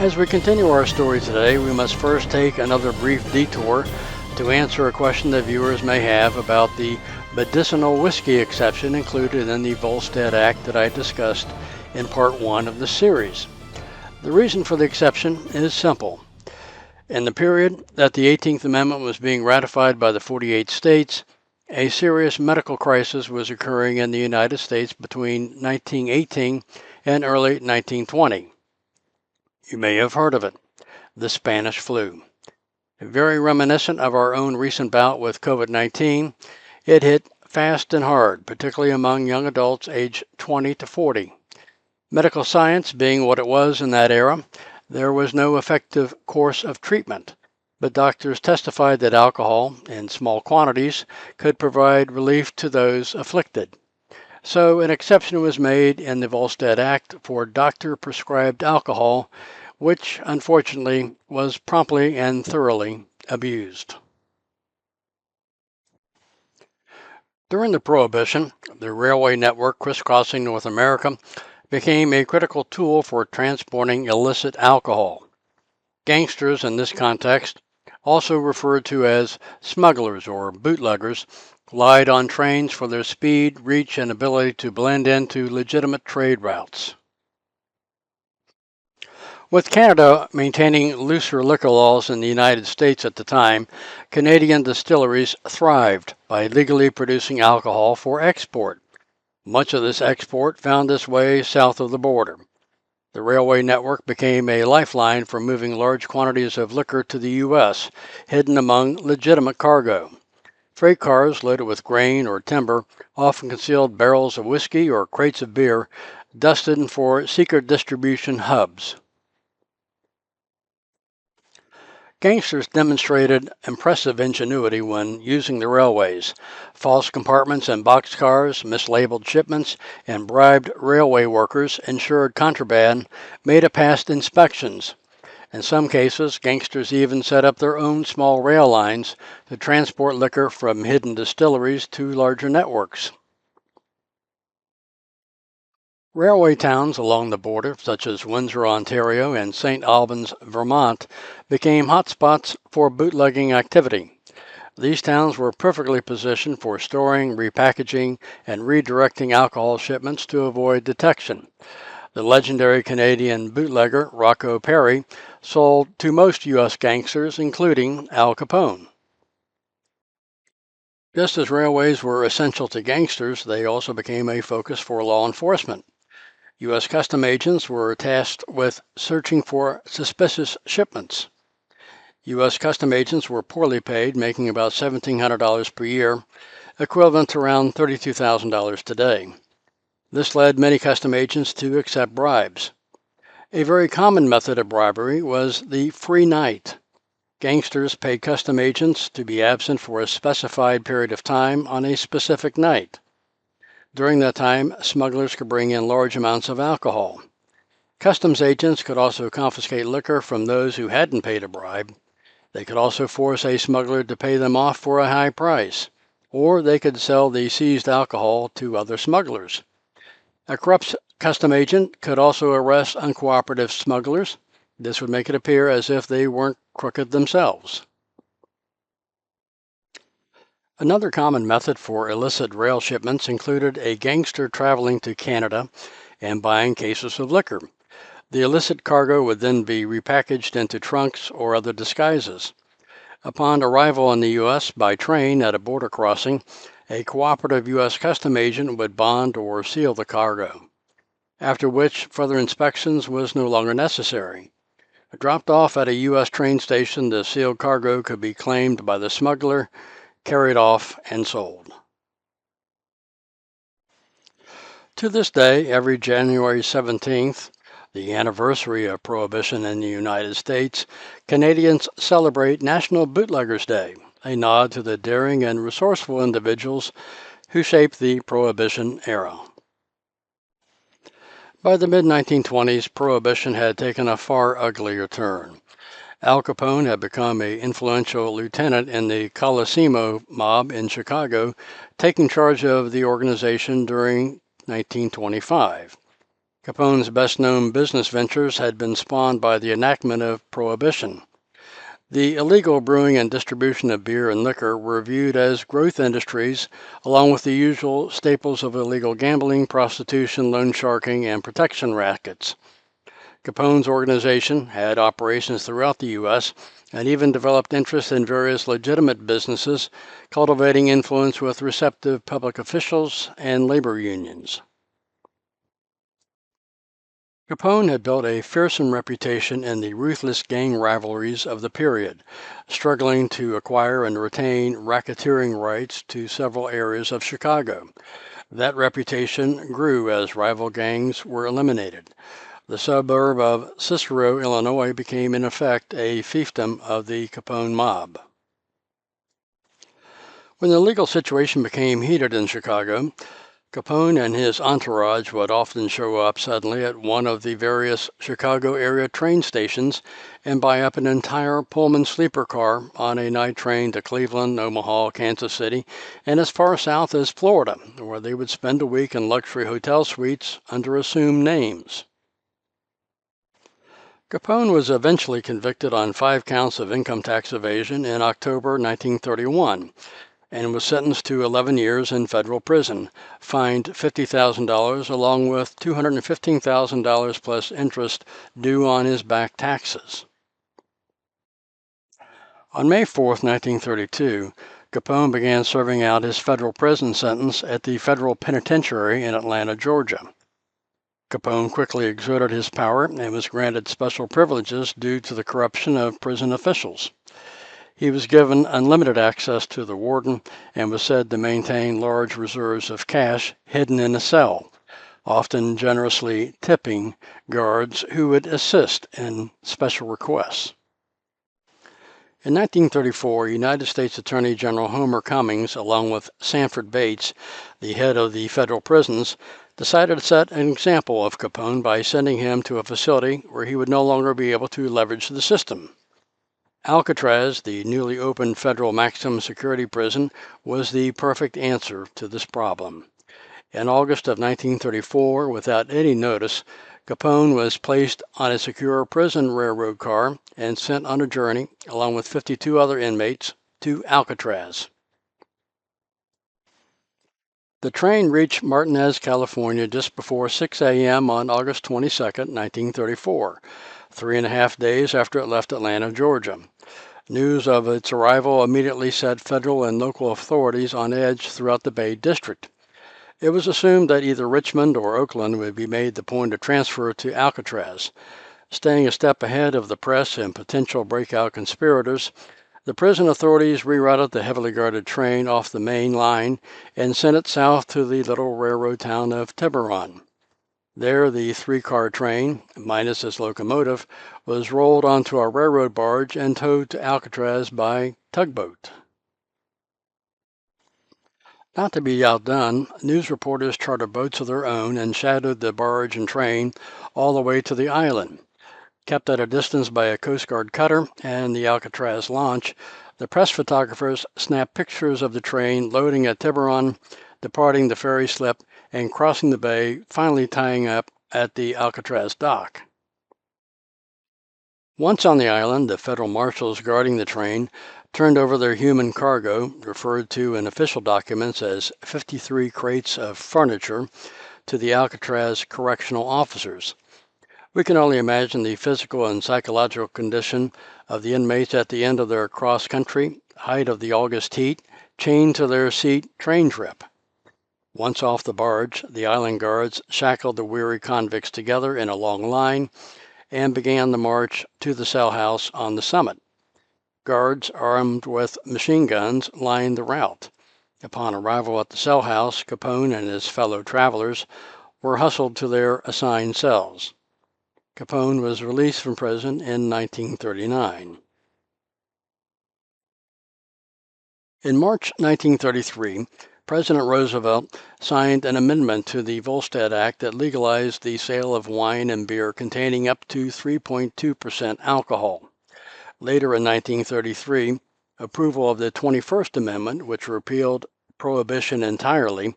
As we continue our story today, we must first take another brief detour to answer a question that viewers may have about the medicinal whiskey exception included in the Volstead Act that I discussed in part 1 of the series. The reason for the exception is simple. In the period that the 18th Amendment was being ratified by the 48 states, a serious medical crisis was occurring in the United States between 1918 and early 1920. You may have heard of it, the Spanish flu. Very reminiscent of our own recent bout with COVID-19, it hit fast and hard, particularly among young adults aged 20 to 40. Medical science being what it was in that era, there was no effective course of treatment, but doctors testified that alcohol, in small quantities, could provide relief to those afflicted. So an exception was made in the Volstead Act for doctor-prescribed alcohol, which unfortunately was promptly and thoroughly abused. During the Prohibition, the railway network crisscrossing North America became a critical tool for transporting illicit alcohol. Gangsters in this context, also referred to as smugglers or bootleggers, relied on trains for their speed, reach, and ability to blend into legitimate trade routes. With Canada maintaining looser liquor laws in the United States at the time, Canadian distilleries thrived by legally producing alcohol for export. Much of this export found its way south of the border. The railway network became a lifeline for moving large quantities of liquor to the U.S., hidden among legitimate cargo. Freight cars loaded with grain or timber often concealed barrels of whiskey or crates of beer, destined for secret distribution hubs. Gangsters demonstrated impressive ingenuity when using the railways. False compartments and boxcars, mislabeled shipments, and bribed railway workers ensured contraband made it past inspections. In some cases, gangsters even set up their own small rail lines to transport liquor from hidden distilleries to larger networks. Railway towns along the border, such as Windsor, Ontario, and St. Albans, Vermont, became hotspots for bootlegging activity. These towns were perfectly positioned for storing, repackaging, and redirecting alcohol shipments to avoid detection. The legendary Canadian bootlegger Rocco Perry sold to most U.S. gangsters, including Al Capone. Just as railways were essential to gangsters, they also became a focus for law enforcement. U.S. Custom agents were tasked with searching for suspicious shipments. U.S. Custom agents were poorly paid, making about $1,700 per year, equivalent to around $32,000 today. This led many custom agents to accept bribes. A very common method of bribery was the free night. Gangsters paid custom agents to be absent for a specified period of time on a specific night. During that time, smugglers could bring in large amounts of alcohol. Customs agents could also confiscate liquor from those who hadn't paid a bribe. They could also force a smuggler to pay them off for a high price, or they could sell the seized alcohol to other smugglers. A corrupt custom agent could also arrest uncooperative smugglers. This would make it appear as if they weren't crooked themselves. Another common method for illicit rail shipments included a gangster traveling to Canada and buying cases of liquor. The illicit cargo would then be repackaged into trunks or other disguises. Upon arrival in the U.S. by train at a border crossing, a cooperative U.S. Custom agent would bond or seal the cargo, after which further inspections was no longer necessary. Dropped off at a U.S. train station, the sealed cargo could be claimed by the smuggler, carried off, and sold. To this day, every January 17th, the anniversary of Prohibition in the United States, Canadians celebrate National Bootleggers Day, a nod to the daring and resourceful individuals who shaped the Prohibition era. By the mid-1920s, Prohibition had taken a far uglier turn. Al Capone had become an influential lieutenant in the Colosimo mob in Chicago, taking charge of the organization during 1925. Capone's best-known business ventures had been spawned by the enactment of Prohibition. The illegal brewing and distribution of beer and liquor were viewed as growth industries, along with the usual staples of illegal gambling, prostitution, loan sharking, and protection rackets. Capone's organization had operations throughout the U.S. and even developed interest in various legitimate businesses, cultivating influence with receptive public officials and labor unions. Capone had built a fearsome reputation in the ruthless gang rivalries of the period, struggling to acquire and retain racketeering rights to several areas of Chicago. That reputation grew as rival gangs were eliminated. The suburb of Cicero, Illinois, became in effect a fiefdom of the Capone mob. When the legal situation became heated in Chicago, Capone and his entourage would often show up suddenly at one of the various Chicago area train stations and buy up an entire Pullman sleeper car on a night train to Cleveland, Omaha, Kansas City, and as far south as Florida, where they would spend a week in luxury hotel suites under assumed names. Capone was eventually convicted on 5 counts of income tax evasion in October 1931. And was sentenced to 11 years in federal prison, fined $50,000 along with $215,000 plus interest due on his back taxes. On May 4, 1932, Capone began serving out his federal prison sentence at the federal penitentiary in Atlanta, Georgia. Capone quickly exerted his power and was granted special privileges due to the corruption of prison officials. He was given unlimited access to the warden and was said to maintain large reserves of cash hidden in a cell, often generously tipping guards who would assist in special requests. In 1934, United States Attorney General Homer Cummings, along with Sanford Bates, the head of the federal prisons, decided to set an example of Capone by sending him to a facility where he would no longer be able to leverage the system. Alcatraz, the newly opened federal maximum security prison, was the perfect answer to this problem. In August of 1934, without any notice, Capone was placed on a secure prison railroad car and sent on a journey, along with 52 other inmates, to Alcatraz. The train reached Martinez, California just before 6 a.m. on August 22, 1934, 3.5 days after it left Atlanta, Georgia. News of its arrival immediately set federal and local authorities on edge throughout the Bay District. It was assumed that either Richmond or Oakland would be made the point of transfer to Alcatraz. Staying a step ahead of the press and potential breakout conspirators, the prison authorities rerouted the heavily guarded train off the main line and sent it south to the little railroad town of Tiburon. There, the 3-car train, minus its locomotive, was rolled onto a railroad barge and towed to Alcatraz by tugboat. Not to be outdone, news reporters chartered boats of their own and shadowed the barge and train all the way to the island. Kept at a distance by a Coast Guard cutter and the Alcatraz launch, the press photographers snapped pictures of the train loading at Tiburon, departing the ferry slip, and crossing the bay, finally tying up at the Alcatraz dock. Once on the island, the federal marshals guarding the train turned over their human cargo, referred to in official documents as 53 crates of furniture, to the Alcatraz correctional officers. We can only imagine the physical and psychological condition of the inmates at the end of their cross-country, height of the August heat, chained to their seat train trip. Once off the barge, the island guards shackled the weary convicts together in a long line and began the march to the cell house on the summit. Guards armed with machine guns lined the route. Upon arrival at the cell house, Capone and his fellow travelers were hustled to their assigned cells. Capone was released from prison in 1939. In March 1933, President Roosevelt signed an amendment to the Volstead Act that legalized the sale of wine and beer containing up to 3.2% alcohol. Later in 1933, approval of the 21st Amendment, which repealed Prohibition entirely,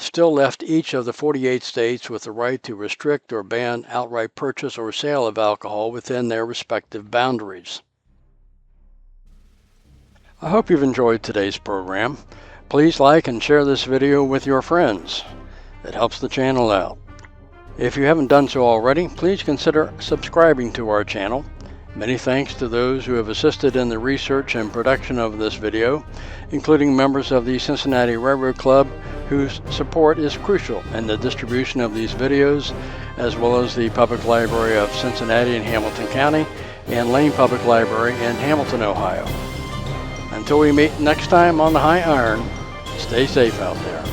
still left each of the 48 states with the right to restrict or ban outright purchase or sale of alcohol within their respective boundaries. I hope you've enjoyed today's program. Please like and share this video with your friends. It helps the channel out. If you haven't done so already, please consider subscribing to our channel. Many thanks to those who have assisted in the research and production of this video, including members of the Cincinnati Railroad Club, whose support is crucial in the distribution of these videos, as well as the Public Library of Cincinnati and Hamilton County and Lane Public Library in Hamilton, Ohio. Until we meet next time on the High Iron, stay safe out there.